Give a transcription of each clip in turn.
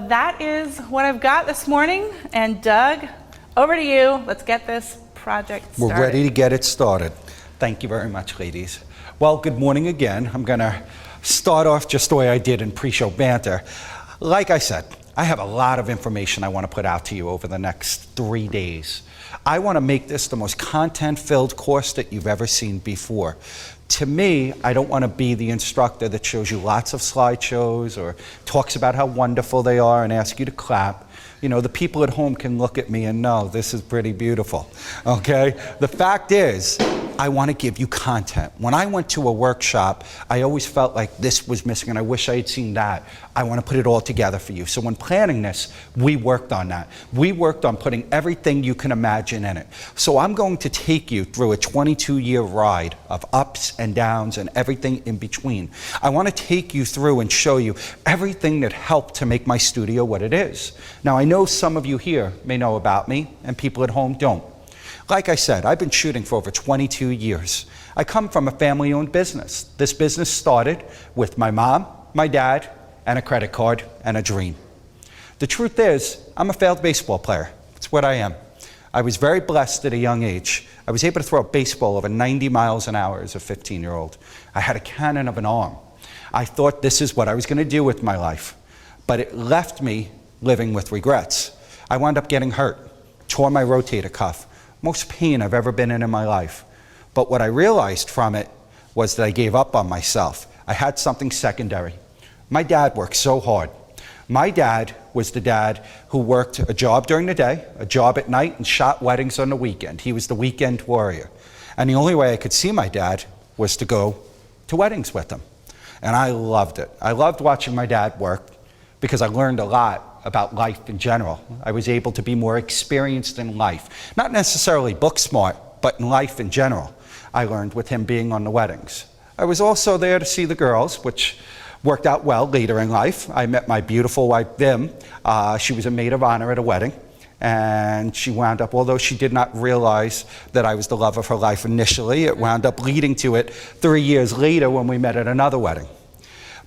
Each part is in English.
That is what I've got this morning. And Doug, over to you. Let's get this project started. We're ready to get it started. Thank you very much, ladies. Well, good morning again. I'm going to start off just the way I did in pre-show banter. Like I said, I have a lot of information I want to put out to you over the next 3 days. I want to make this the most content-filled course that you've ever seen before. To me, I don't want to be the instructor that shows you lots of slideshows or talks about how wonderful they are and asks you to clap. You know, the people at home can look at me and know this is pretty beautiful, okay? The fact is, I want to give you content. When I went to a workshop, I always felt like this was missing and I wish I had seen that. I want to put it all together for you. So when planning this, we worked on that. We worked on putting everything you can imagine in it. So I'm going to take you through a 22-year ride of ups and downs and everything in between. I want to take you through and show you everything that helped to make my studio what it is. Now, I know some of you here may know about me and people at home don't. Like I said, I've been shooting for over 22 years. I come from a family-owned business. This business started with my mom, my dad, and a credit card and a dream. The truth is, I'm a failed baseball player. It's what I am. I was very blessed at a young age. I was able to throw a baseball over 90 miles an hour as a 15-year-old. I had a cannon of an arm. I thought this is what I was going to do with my life. But it left me living with regrets. I wound up getting hurt, tore my rotator cuff. Most pain I've ever been in my life. But what I realized from it was that I gave up on myself. I had something secondary. My dad worked so hard. My dad was the dad who worked a job during the day, a job at night, and shot weddings on the weekend. He was the weekend warrior. And the only way I could see my dad was to go to weddings with him. And I loved it. I loved watching my dad work because I learned a lot about life in general. I was able to be more experienced in life. Not necessarily book smart, but in life in general. I learned with him being on the weddings. I was also there to see the girls, which worked out well later in life. I met my beautiful wife, Vim. She was a maid of honor at a wedding. And she wound up, although she did not realize that I was the love of her life initially, it wound up leading to it 3 years later when we met at another wedding.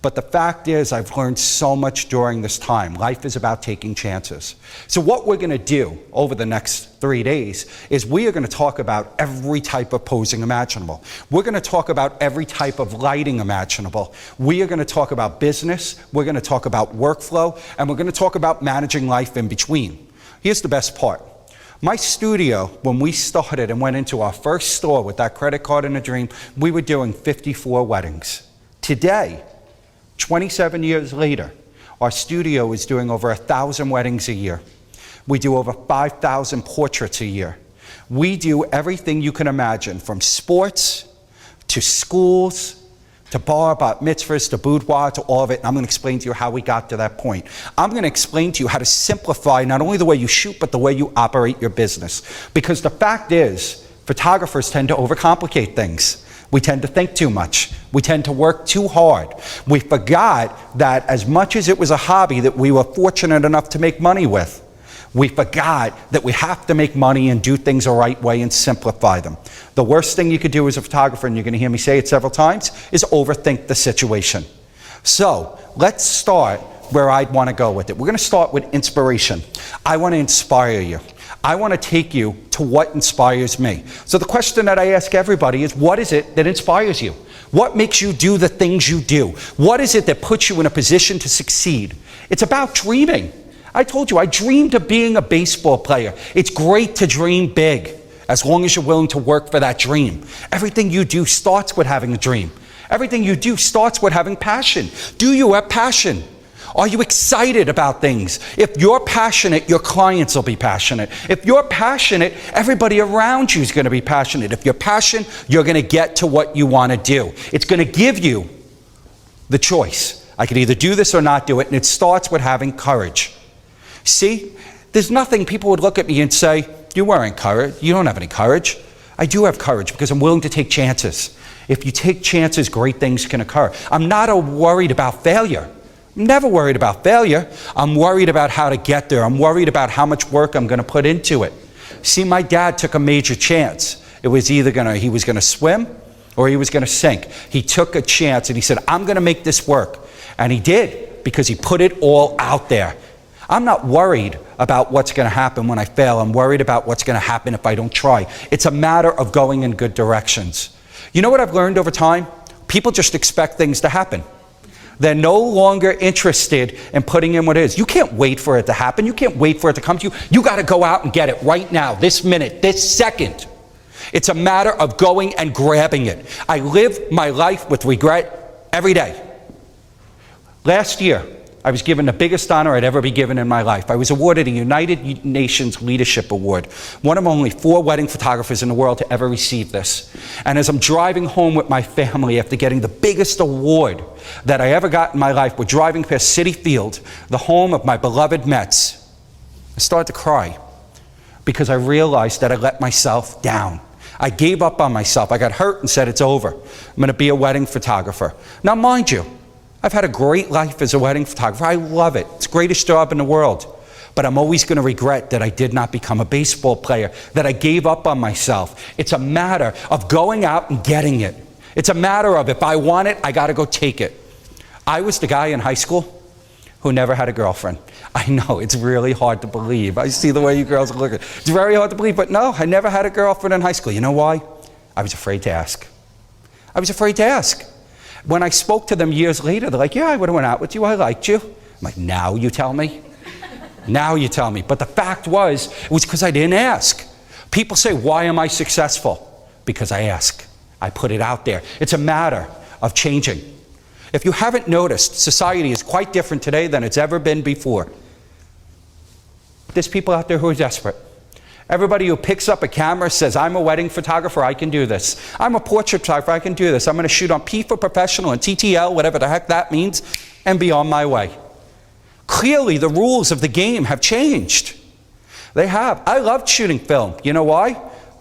But the fact is, I've learned so much during this time. Life is about taking chances. So what we're going to do over the next 3 days is we are going to talk about every type of posing imaginable. We're going to talk about every type of lighting imaginable. We are going to talk about business. We're going to talk about workflow. And we're going to talk about managing life in between. Here's the best part. My studio, when we started and went into our first store with that credit card and a dream, we were doing 54 weddings. Today, 27 years later, our studio is doing over 1,000 weddings a year. We do over 5,000 portraits a year. We do everything you can imagine, from sports to schools to bat mitzvahs to boudoir to all of it. And I'm going to explain to you how we got to that point. I'm going to explain to you how to simplify not only the way you shoot, but the way you operate your business. Because the fact is, photographers tend to overcomplicate things. We tend to think too much. We tend to work too hard. We forgot that as much as it was a hobby that we were fortunate enough to make money with, we forgot that we have to make money and do things the right way and simplify them. The worst thing you could do as a photographer, and you're going to hear me say it several times, is overthink the situation. So let's start where I'd want to go with it. We're going to start with inspiration. I want to inspire you. I want to take you to what inspires me. So the question that I ask everybody is, what is it that inspires you? What makes you do the things you do? What is it that puts you in a position to succeed? It's about dreaming. I told you, I dreamed of being a baseball player. It's great to dream big, as long as you're willing to work for that dream. Everything you do starts with having a dream. Everything you do starts with having passion. Do you have passion? Are you excited about things? If you're passionate, your clients will be passionate. If you're passionate, everybody around you is going to be passionate. If you're passionate, you're going to get to what you want to do. It's going to give you the choice. I could either do this or not do it, and it starts with having courage. See, there's nothing people would look at me and say, you weren't courage. You don't have any courage. I do have courage because I'm willing to take chances. If you take chances, great things can occur. I'm not worried about failure. I'm never worried about failure. I'm worried about how to get there. I'm worried about how much work I'm going to put into it. See, my dad took a major chance. It was either he was going to swim or he was going to sink. He took a chance and he said, I'm going to make this work. And he did, because he put it all out there. I'm not worried about what's going to happen when I fail. I'm worried about what's going to happen if I don't try. It's a matter of going in good directions. You know what I've learned over time? People just expect things to happen. They're no longer interested in putting in what it is. You can't wait for it to happen. You can't wait for it to come to you. You got to go out and get it right now, this minute, this second. It's a matter of going and grabbing it. I live my life with regret every day. Last year, I was given the biggest honor I'd ever be given in my life. I was awarded a United Nations Leadership Award, one of only 4 wedding photographers in the world to ever receive this. And as I'm driving home with my family after getting the biggest award that I ever got in my life, we're driving past Citi Field, the home of my beloved Mets. I started to cry because I realized that I let myself down. I gave up on myself. I got hurt and said, it's over. I'm going to be a wedding photographer. Now, mind you, I've had a great life as a wedding photographer. I love it. It's the greatest job in the world. But I'm always going to regret that I did not become a baseball player, that I gave up on myself. It's a matter of going out and getting it. It's a matter of if I want it, I got to go take it. I was the guy in high school who never had a girlfriend. I know, it's really hard to believe. I see the way you girls are looking. It's very hard to believe, but no, I never had a girlfriend in high school. You know why? I was afraid to ask. I was afraid to ask. When I spoke to them years later, they're like, yeah, I would have went out with you. I liked you. I'm like, now you tell me? Now you tell me. But the fact was, it was because I didn't ask. People say, why am I successful? Because I ask. I put it out there. It's a matter of changing. If you haven't noticed, society is quite different today than it's ever been before. There's people out there who are desperate. Everybody who picks up a camera says, I'm a wedding photographer, I can do this. I'm a portrait photographer, I can do this. I'm going to shoot on P for professional and TTL, whatever the heck that means, and be on my way. Clearly, the rules of the game have changed. They have. I loved shooting film. You know why?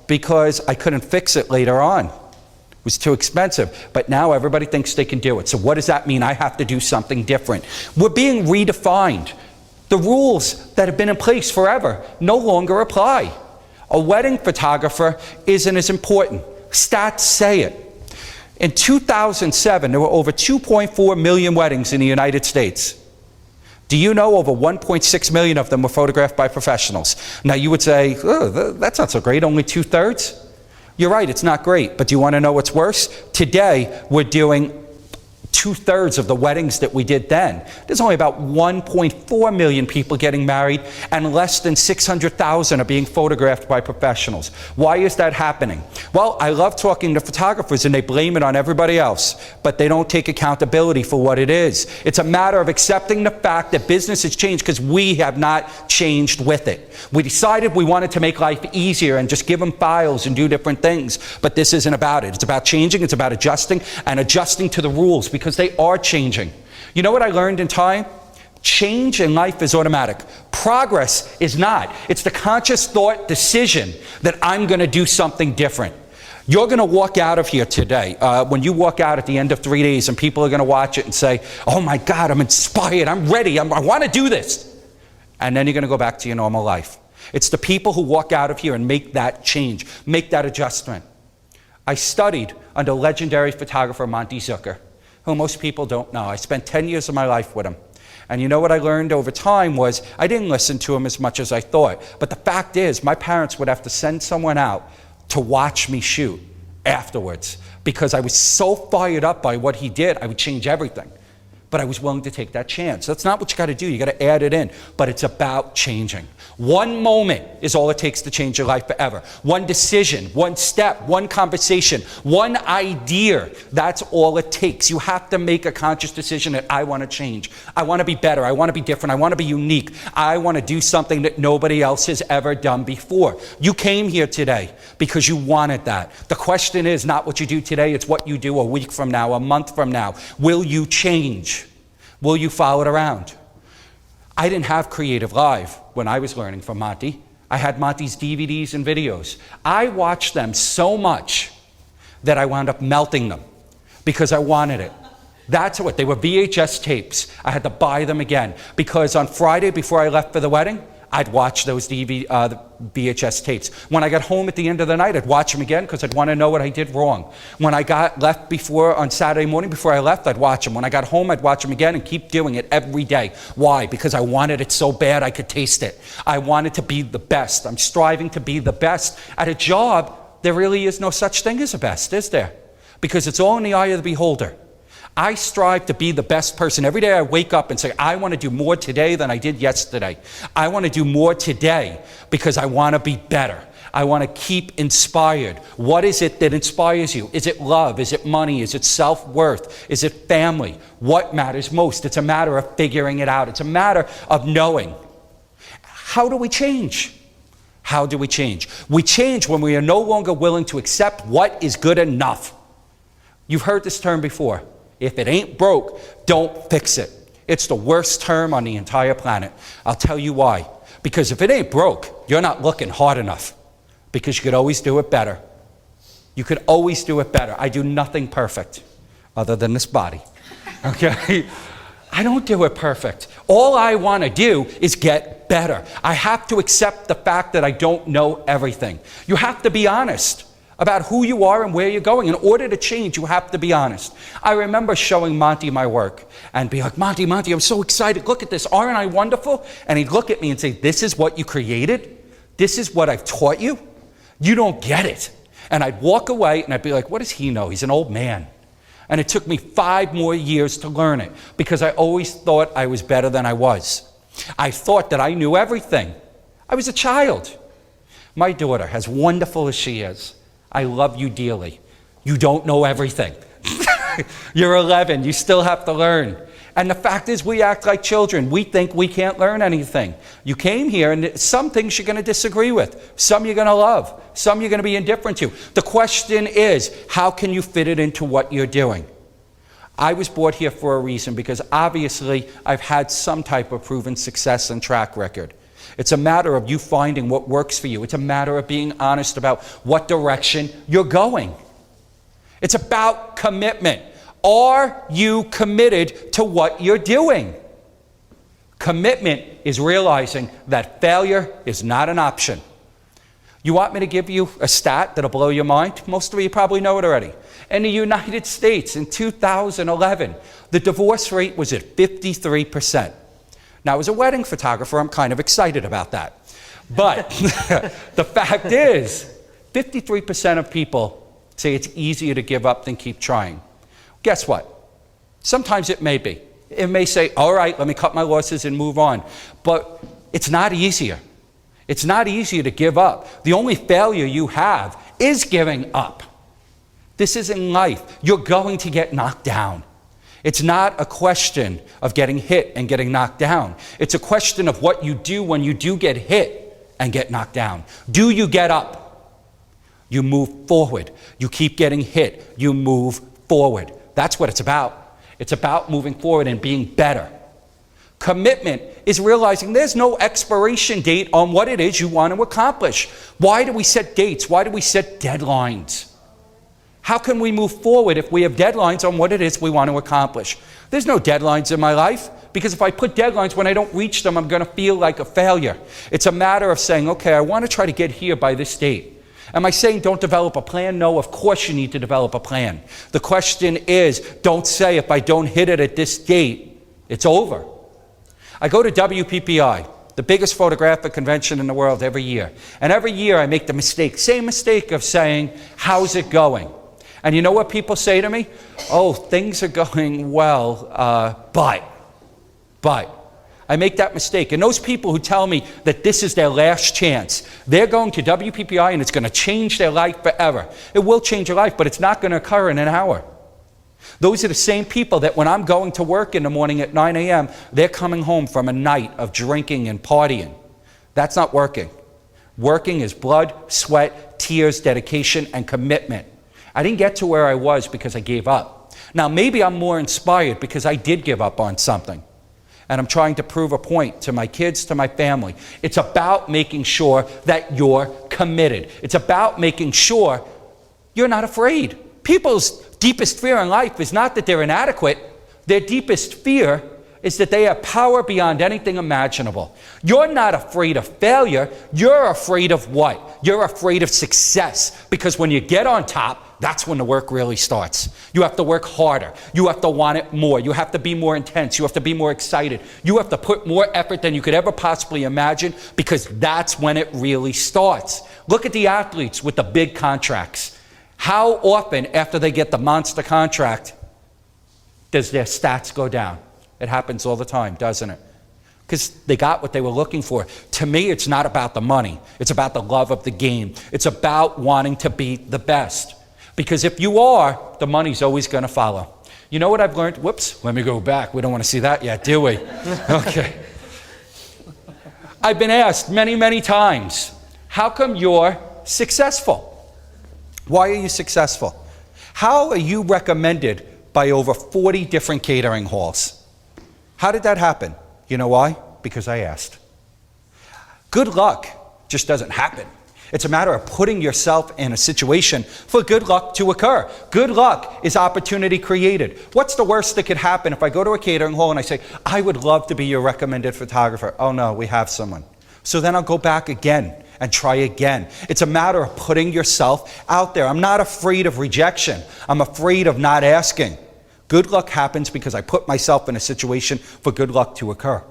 Because I couldn't fix it later on. It was too expensive. But now everybody thinks they can do it. So what does that mean? I have to do something different. We're being redefined. The rules that have been in place forever no longer apply. A wedding photographer isn't as important. Stats say it. In 2007, there were over 2.4 million weddings in the United States. Do you know over 1.6 million of them were photographed by professionals? Now you would say, oh, that's not so great, only 2/3? You're right, it's not great, but do you want to know what's worse? Today, we're doing 2/3 of the weddings that we did then. There's only about 1.4 million people getting married, and less than 600,000 are being photographed by professionals. Why is that happening? Well, I love talking to photographers and they blame it on everybody else, but they don't take accountability for what it is. It's a matter of accepting the fact that business has changed because we have not changed with it. We decided we wanted to make life easier and just give them files and do different things, but this isn't about it. It's about changing, it's about adjusting, and adjusting to the rules because they are changing. You know what I learned in time? Change in life is automatic. Progress is not. It's the conscious thought decision that I'm going to do something different. You're going to walk out of here today. When you walk out at the end of 3 days and people are going to watch it and say, oh my God, I'm inspired, I'm ready, I want to do this. And then you're going to go back to your normal life. It's the people who walk out of here and make that change, make that adjustment. I studied under legendary photographer Monty Zucker, who most people don't know. I spent 10 years of my life with him. And you know what I learned over time was I didn't listen to him as much as I thought. But the fact is, my parents would have to send someone out to watch me shoot afterwards because I was so fired up by what he did, I would change everything. But I was willing to take that chance. That's not what you got to do. You got to add it in. But it's about changing. One moment is all it takes to change your life forever. One decision, one step, one conversation, one idea. That's all it takes. You have to make a conscious decision that I want to change. I want to be better. I want to be different. I want to be unique. I want to do something that nobody else has ever done before. You came here today because you wanted that. The question is not what you do today. It's what you do a week from now, a month from now. Will you change? Will you follow it around? I didn't have creativelive when I was learning from Monty. I had Monty's DVDs and videos. I watched them so much that I wound up melting them because I wanted it. That's what, they were VHS tapes. I had to buy them again because on Friday before I left for the wedding, I'd watch those the VHS tapes. When I got home at the end of the night, I'd watch them again because I'd want to know what I did wrong. When I got left on Saturday morning before I left, I'd watch them. When I got home, I'd watch them again and keep doing it every day. Why? Because I wanted it so bad I could taste it. I wanted to be the best. I'm striving to be the best. At a job, there really is no such thing as a best, is there? Because it's all in the eye of the beholder. I strive to be the best person. Every day I wake up and say, I want to do more today than I did yesterday. I want to do more today because I want to be better. I want to keep inspired. What is it that inspires you? Is it love? Is it money? Is it self-worth? Is it family? What matters most? It's a matter of figuring it out. It's a matter of knowing. How do we change? How do we change? We change when we are no longer willing to accept what is good enough. You've heard this term before. If it ain't broke, don't fix it. It's the worst term on the entire planet. I'll tell you why. Because if it ain't broke, you're not looking hard enough. Because you could always do it better. You could always do it better. I do nothing perfect other than this body. Okay? I don't do it perfect. All I want to do is get better. I have to accept the fact that I don't know everything. You have to be honest about who you are and where you're going. In order to change, you have to be honest. I remember showing Monty my work and be like, Monty, I'm so excited. Look at this. Aren't I wonderful? And he'd look at me and say, this is what you created? This is what I've taught you? You don't get it. And I'd walk away and I'd be like, what does he know? He's an old man. And it took me 5 more years to learn it because I always thought I was better than I was. I thought that I knew everything. I was a child. My daughter, as wonderful as she is, I love you dearly. You don't know everything. You're 11. You still have to learn. And the fact is, we act like children. We think we can't learn anything. You came here, and some things you're going to disagree with. Some you're going to love. Some you're going to be indifferent to. The question is, how can you fit it into what you're doing? I was brought here for a reason, because obviously I've had some type of proven success and track record. It's a matter of you finding what works for you. It's a matter of being honest about what direction you're going. It's about commitment. Are you committed to what you're doing? Commitment is realizing that failure is not an option. You want me to give you a stat that'll blow your mind? Most of you probably know it already. In the United States in 2011, the divorce rate was at 53%. Now, as a wedding photographer, I'm kind of excited about that. But the fact is, 53% of people say it's easier to give up than keep trying. Guess what? Sometimes it may be. It may say, all right, let me cut my losses and move on. But it's not easier. It's not easier to give up. The only failure you have is giving up. This is in life. You're going to get knocked down. It's not a question of getting hit and getting knocked down. It's a question of what you do when you do get hit and get knocked down. Do you get up? You move forward. You keep getting hit. You move forward. That's what it's about. It's about moving forward and being better. Commitment is realizing there's no expiration date on what it is you want to accomplish. Why do we set dates? Why do we set deadlines? How can we move forward if we have deadlines on what it is we want to accomplish? There's no deadlines in my life, because if I put deadlines, when I don't reach them, I'm going to feel like a failure. It's a matter of saying, okay, I want to try to get here by this date. Am I saying don't develop a plan? No, of course you need to develop a plan. The question is, don't say if I don't hit it at this date, it's over. I go to WPPI, the biggest photographic convention in the world, every year. And every year I make the same mistake of saying, how's it going? And you know what people say to me? Oh, things are going well, but. I make that mistake. And those people who tell me that this is their last chance, they're going to WPPI and it's going to change their life forever. It will change your life, but it's not going to occur in an hour. Those are the same people that when I'm going to work in the morning at 9 a.m., they're coming home from a night of drinking and partying. That's not working. Working is blood, sweat, tears, dedication, and commitment. I didn't get to where I was because I gave up. Now, maybe I'm more inspired because I did give up on something. And I'm trying to prove a point to my kids, to my family. It's about making sure that you're committed. It's about making sure you're not afraid. People's deepest fear in life is not that they're inadequate. Their deepest fear is that they have power beyond anything imaginable. You're not afraid of failure. You're afraid of what? You're afraid of success. Because when you get on top, that's when the work really starts. You have to work harder. You have to want it more. You have to be more intense. You have to be more excited. You have to put more effort than you could ever possibly imagine, because that's when it really starts. Look at the athletes with the big contracts. How often after they get the monster contract does their stats go down? It happens all the time, doesn't it? Because they got what they were looking for. To me, it's not about the money. It's about the love of the game. It's about wanting to be the best. Because if you are, the money's always going to follow. You know what I've learned? Whoops, let me go back. We don't want to see that yet, do we? Okay. I've been asked many, many times, how come you're successful? Why are you successful? How are you recommended by over 40 different catering halls? How did that happen? You know why? Because I asked. Good luck just doesn't happen. It's a matter of putting yourself in a situation for good luck to occur. Good luck is opportunity created. What's the worst that could happen if I go to a catering hall and I say, I would love to be your recommended photographer? Oh no, we have someone. So then I'll go back again and try again. It's a matter of putting yourself out there. I'm not afraid of rejection. I'm afraid of not asking. Good luck happens because I put myself in a situation for good luck to occur.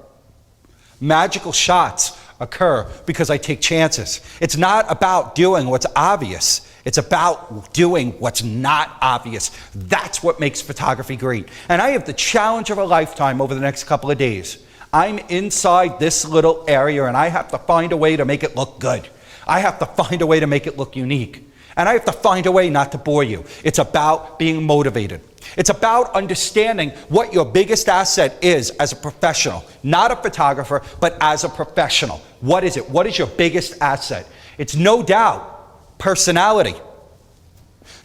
Magical shots occur because I take chances. It's not about doing what's obvious. It's about doing what's not obvious. That's what makes photography great. And I have the challenge of a lifetime over the next couple of days. I'm inside this little area and I have to find a way to make it look good. I have to find a way to make it look unique. And I have to find a way not to bore you. It's about being motivated. It's about understanding what your biggest asset is as a professional. Not a photographer, but as a professional. What is it? What is your biggest asset? It's no doubt personality.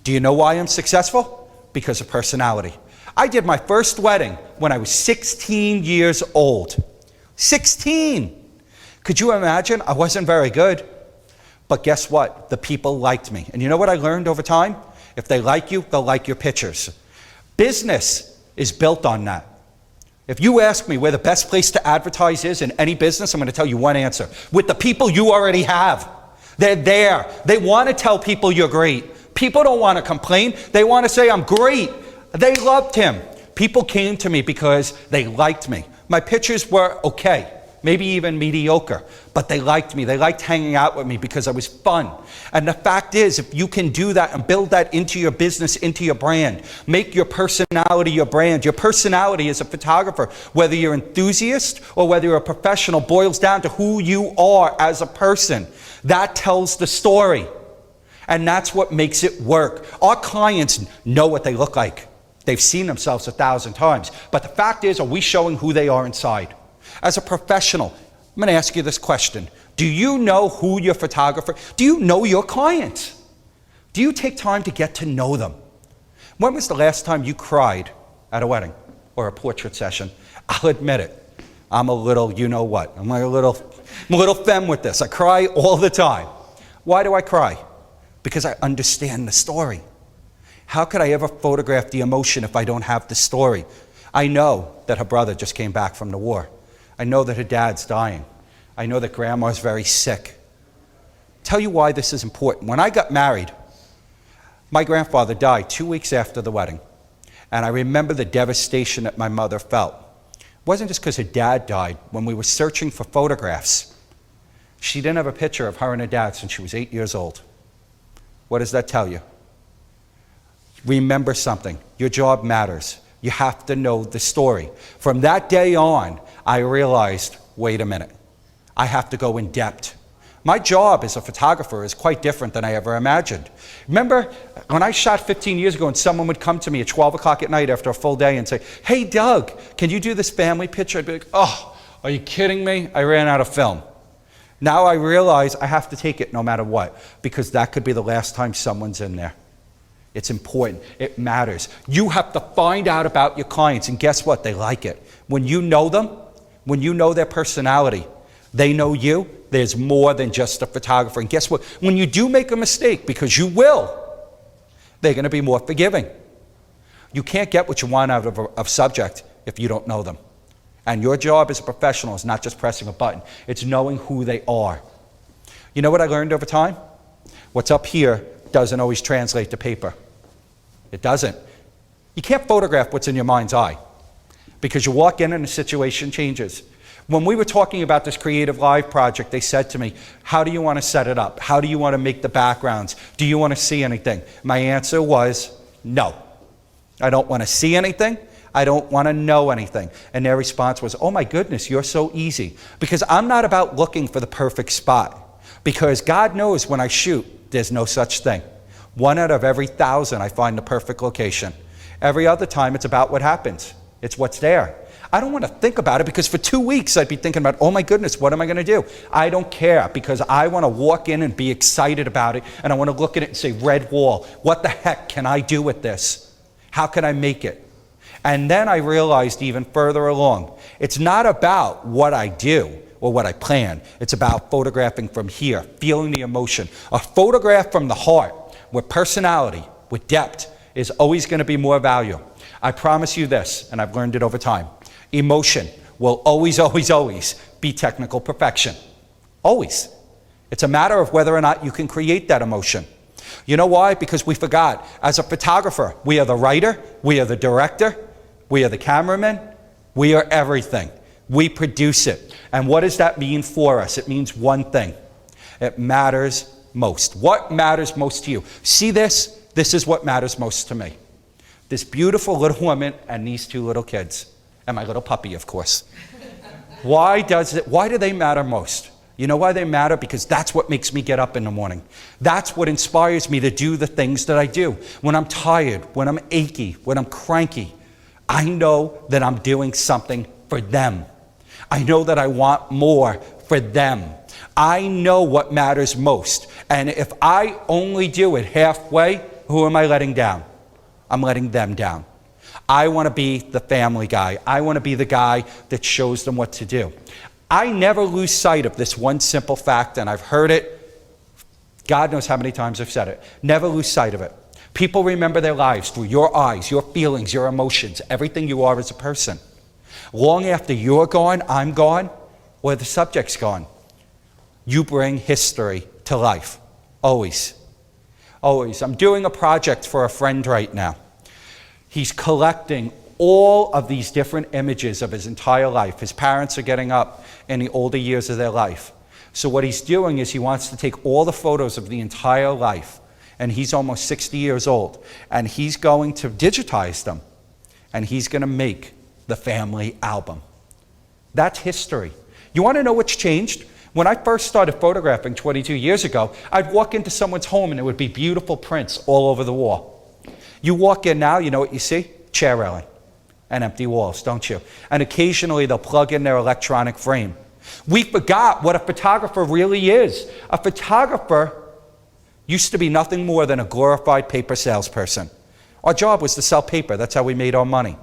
Do you know why I'm successful? Because of personality. I did my first wedding when I was 16 years old. 16! Could you imagine? I wasn't very good. But guess what? The people liked me. And you know what I learned over time? If they like you, they'll like your pictures. Business is built on that. If you ask me where the best place to advertise is in any business, I'm going to tell you one answer. With the people you already have. They're there. They want to tell people you're great. People don't want to complain. They want to say, I'm great. They loved him. People came to me because they liked me. My pictures were okay. Maybe even mediocre, but they liked me. They liked hanging out with me because I was fun. And the fact is, if you can do that and build that into your business, into your brand, make your personality your brand. Your personality as a photographer, whether you're an enthusiast or whether you're a professional, boils down to who you are as a person. That tells the story. And that's what makes it work. Our clients know what they look like. They've seen themselves 1,000 times. But the fact is, are we showing who they are inside? As a professional, I'm going to ask you this question. Do you know who your photographer, do you know your clients? Do you take time to get to know them? When was the last time you cried at a wedding or a portrait session? I'll admit it. I'm a little, you know what, I'm a little femme with this. I cry all the time. Why do I cry? Because I understand the story. How could I ever photograph the emotion if I don't have the story? I know that her brother just came back from the war. I know that her dad's dying. I know that grandma's very sick. Tell you why this is important. When I got married, my grandfather died 2 weeks after the wedding. And I remember the devastation that my mother felt. It wasn't just because her dad died. When we were searching for photographs, she didn't have a picture of her and her dad since she was 8 years old. What does that tell you? Remember something. Your job matters. You have to know the story. From that day on, I realized, wait a minute, I have to go in depth. My job as a photographer is quite different than I ever imagined. Remember when I shot 15 years ago and someone would come to me at 12 o'clock at night after a full day and say, hey Doug, can you do this family picture? I'd be like, oh, are you kidding me? I ran out of film. Now I realize I have to take it no matter what, because that could be the last time someone's in there. It's important. It matters. You have to find out about your clients, and guess what? They like it. When you know them, when you know their personality, they know you, there's more than just a photographer. And guess what? When you do make a mistake, because you will, they're going to be more forgiving. You can't get what you want out of a subject if you don't know them. And your job as a professional is not just pressing a button. It's knowing who they are. You know what I learned over time? What's up here doesn't always translate to paper. It doesn't. You can't photograph what's in your mind's eye because you walk in and the situation changes. When we were talking about this creativelive project, they said to me, how do you want to set it up? How do you want to make the backgrounds? Do you want to see anything? My answer was no. I don't want to see anything. I don't want to know anything. And their response was, oh my goodness, you're so easy. Because I'm not about looking for the perfect spot. Because God knows when I shoot, there's no such thing. 1 out of every 1,000, I find the perfect location. Every other time, it's about what happens. It's what's there. I don't want to think about it because for 2 weeks, I'd be thinking about, oh my goodness, what am I going to do? I don't care because I want to walk in and be excited about it. And I want to look at it and say, red wall, what the heck can I do with this? How can I make it? And then I realized even further along, it's not about what I do or what I plan. It's about photographing from here, feeling the emotion. A photograph from the heart with personality, with depth, is always going to be more value. I promise you this, and I've learned it over time. Emotion will always, always, always be technical perfection. Always. It's a matter of whether or not you can create that emotion. You know why? Because we forgot. As a photographer, we are the writer, we are the director, we are the cameraman, we are everything. We produce it. And what does that mean for us? It means one thing. It matters most. What matters most to you? See this? This is what matters most to me. This beautiful little woman and these 2 little kids. And my little puppy, of course. Why do they matter most? You know why they matter? Because that's what makes me get up in the morning. That's what inspires me to do the things that I do. When I'm tired, when I'm achy, when I'm cranky, I know that I'm doing something for them. I know that I want more for them. I know what matters most. And if I only do it halfway, who am I letting down? I'm letting them down. I want to be the family guy. I want to be the guy that shows them what to do. I never lose sight of this one simple fact, and I've heard it. God knows how many times I've said it. Never lose sight of it. People remember their lives through your eyes, your feelings, your emotions, everything you are as a person. Long after you're gone, I'm gone, or the subject's gone, you bring history to life. Always. Always. I'm doing a project for a friend right now. He's collecting all of these different images of his entire life. His parents are getting up in the older years of their life. So what he's doing is he wants to take all the photos of the entire life, and he's almost 60 years old, and he's going to digitize them, and he's going to make the family album. That's history. You want to know what's changed? When I first started photographing 22 years ago, I'd walk into someone's home and it would be beautiful prints all over the wall. You walk in now, you know what you see? Chair railing and empty walls, don't you? And occasionally they'll plug in their electronic frame. We forgot what a photographer really is. A photographer used to be nothing more than a glorified paper salesperson. Our job was to sell paper. That's how we made our money.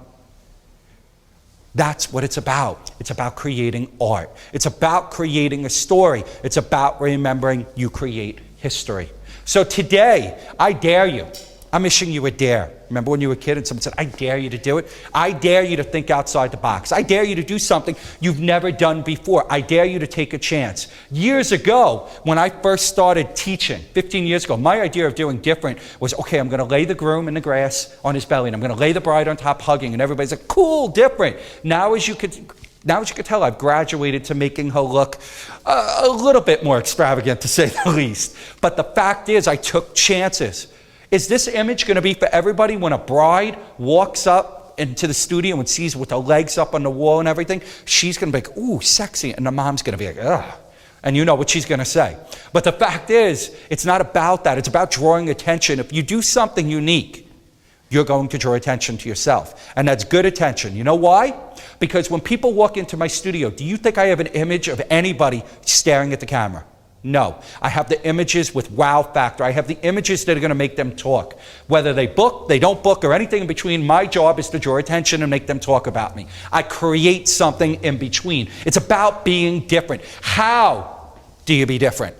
That's what it's about. It's about creating art. It's about creating a story. It's about remembering you create history. So today, I dare you. I'm issuing you a dare. Remember when you were a kid and someone said, I dare you to do it? I dare you to think outside the box. I dare you to do something you've never done before. I dare you to take a chance. Years ago, when I first started teaching, 15 years ago, my idea of doing different was, okay, I'm going to lay the groom in the grass on his belly, and I'm going to lay the bride on top hugging, and everybody's like, cool, different. Now as you could tell, I've graduated to making her look a little bit more extravagant, to say the least. But the fact is, I took chances. Is this image going to be for everybody when a bride walks up into the studio and sees with her legs up on the wall and everything? She's going to be like, ooh, sexy. And the mom's going to be like, ugh. And you know what she's going to say. But the fact is, it's not about that. It's about drawing attention. If you do something unique, you're going to draw attention to yourself. And that's good attention. You know why? Because when people walk into my studio, do you think I have an image of anybody staring at the camera? No. I have the images with wow factor. I have the images that are going to make them talk. Whether they book, they don't book, or anything in between, my job is to draw attention and make them talk about me. I create something in between. It's about being different. How do you be different?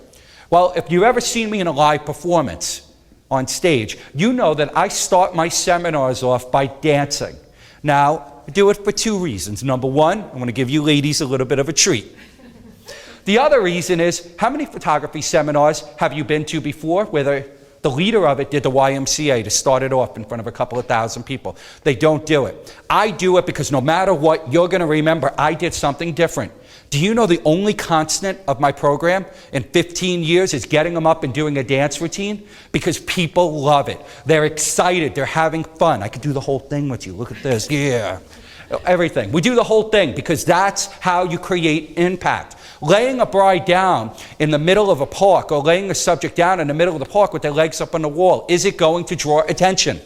Well, if you've ever seen me in a live performance on stage, you know that I start my seminars off by dancing. Now, I do it for two reasons. Number one, I want to give you ladies a little bit of a treat. The other reason is, how many photography seminars have you been to before where the leader of it did the YMCA to start it off in front of a couple of thousand people? They don't do it. I do it because no matter what, you're going to remember I did something different. Do you know the only constant of my program in 15 years is getting them up and doing a dance routine? Because people love it. They're excited. They're having fun. I could do the whole thing with you. Look at this. Yeah. Everything. We do the whole thing because that's how you create impact. Laying a bride down in the middle of a park or laying a subject down in the middle of the park with their legs up on the wall, is it going to draw attention?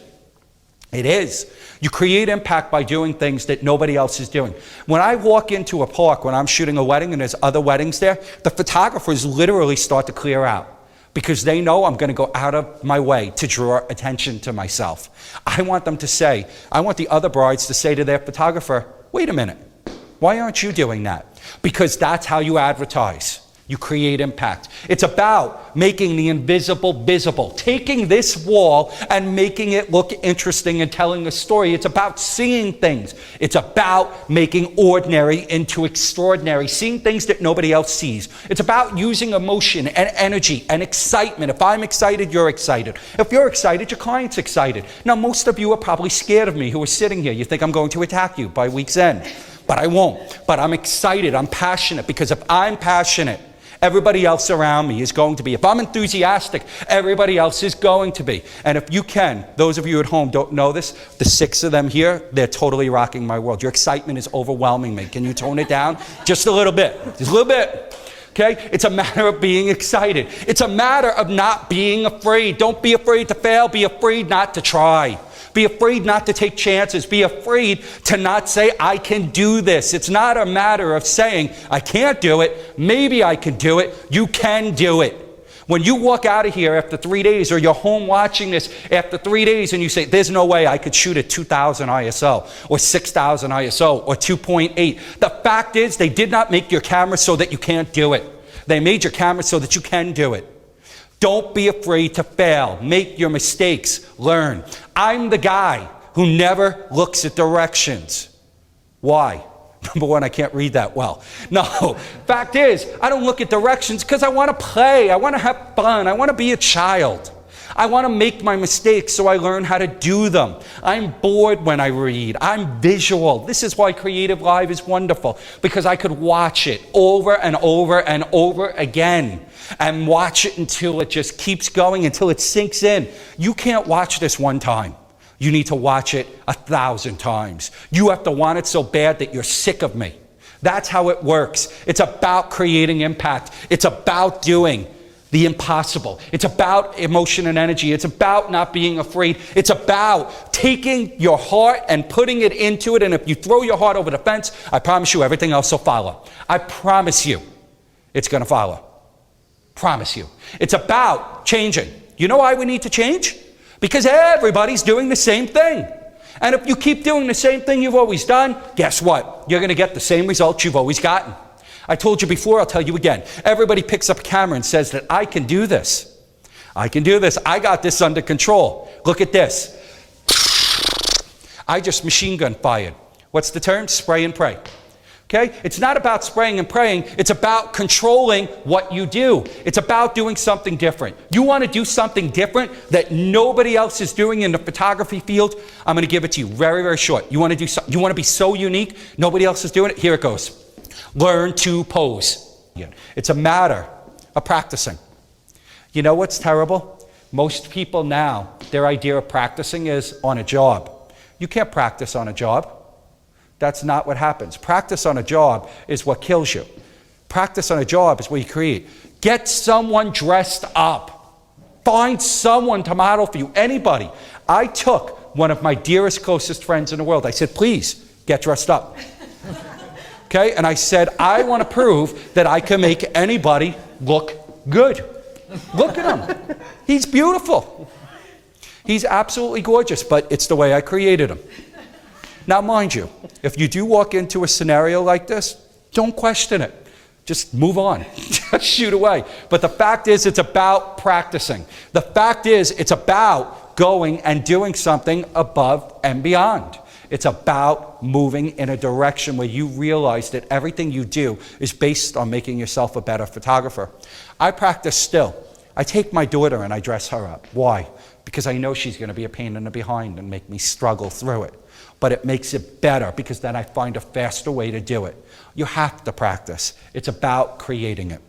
It is. You create impact by doing things that nobody else is doing. When I walk into a park, when I'm shooting a wedding and there's other weddings there, the photographers literally start to clear out because they know I'm going to go out of my way to draw attention to myself. I want them to say, I want the other brides to say to their photographer, wait a minute, why aren't you doing that? Because that's how you advertise. You create impact. It's about making the invisible visible, taking this wall and making it look interesting and telling a story. It's about seeing things. It's about making ordinary into extraordinary, seeing things that nobody else sees. It's about using emotion and energy and excitement. If I'm excited, you're excited. If you're excited, your client's excited. Now, most of you are probably scared of me who are sitting here. You think I'm going to attack you by week's end. But I won't. But I'm excited. I'm passionate, because if I'm passionate, everybody else around me is going to be. If I'm enthusiastic, everybody else is going to be. And if you can, those of you at home don't know this, the 6 of them here, they're totally rocking my world. Your excitement is overwhelming me. Can you tone it down? Just a little bit. Just a little bit. Okay? It's a matter of being excited. It's a matter of not being afraid. Don't be afraid to fail. Be afraid not to try. Be afraid not to take chances. Be afraid to not say, I can do this. It's not a matter of saying, I can't do it. Maybe I can do it. You can do it. When you walk out of here after 3 days, or you're home watching this after 3 days, and you say, there's no way I could shoot at 2,000 ISO, or 6,000 ISO, or 2.8. The fact is, they did not make your camera so that you can't do it. They made your camera so that you can do it. Don't be afraid to fail. Make your mistakes. Learn. I'm the guy who never looks at directions. Why? Number one, I can't read that well. No, fact is, I don't look at directions because I want to play. I want to have fun. I want to be a child. I want to make my mistakes so I learn how to do them. I'm bored when I read. I'm visual. This is why creativelive is wonderful, because I could watch it over and over and over again and watch it until it just keeps going, until it sinks in. You can't watch this one time. You need to watch it 1,000 times. You have to want it so bad that you're sick of me. That's how it works. It's about creating impact. It's about doing the impossible. It's about emotion and energy. It's about not being afraid. It's about taking your heart and putting it into it. And if you throw your heart over the fence, I promise you everything else will follow. I promise you it's going to follow. Promise you. It's about changing. You know why we need to change? Because everybody's doing the same thing. And if you keep doing the same thing you've always done, guess what? You're going to get the same results you've always gotten. I told you before, I'll tell you again. Everybody picks up a camera and says that I can do this. I can do this. I got this under control. Look at this. I just machine gun fired. What's the term? Spray and pray. Okay? It's not about spraying and praying. It's about controlling what you do. It's about doing something different. You want to do something different that nobody else is doing in the photography field? I'm going to give it to you very, very short. You want to do something, you want to be so unique, nobody else is doing it? Here it goes. Learn to pose. It's a matter of practicing. You know what's terrible? Most people now, their idea of practicing is on a job. You can't practice on a job. That's not what happens. Practice on a job is what kills you. Practice on a job is what you create. Get someone dressed up. Find someone to model for you. Anybody. I took one of my dearest, closest friends in the world. I said, please, get dressed up. Okay? And I said, I want to prove that I can make anybody look good. Look at him. He's beautiful. He's absolutely gorgeous, but it's the way I created him. Now, mind you, if you do walk into a scenario like this, don't question it. Just move on. Just shoot away. But the fact is, it's about practicing. The fact is, it's about going and doing something above and beyond. It's about moving in a direction where you realize that everything you do is based on making yourself a better photographer. I practice still. I take my daughter and I dress her up. Why? Because I know she's going to be a pain in the behind and make me struggle through it. But it makes it better because then I find a faster way to do it. You have to practice. It's about creating it.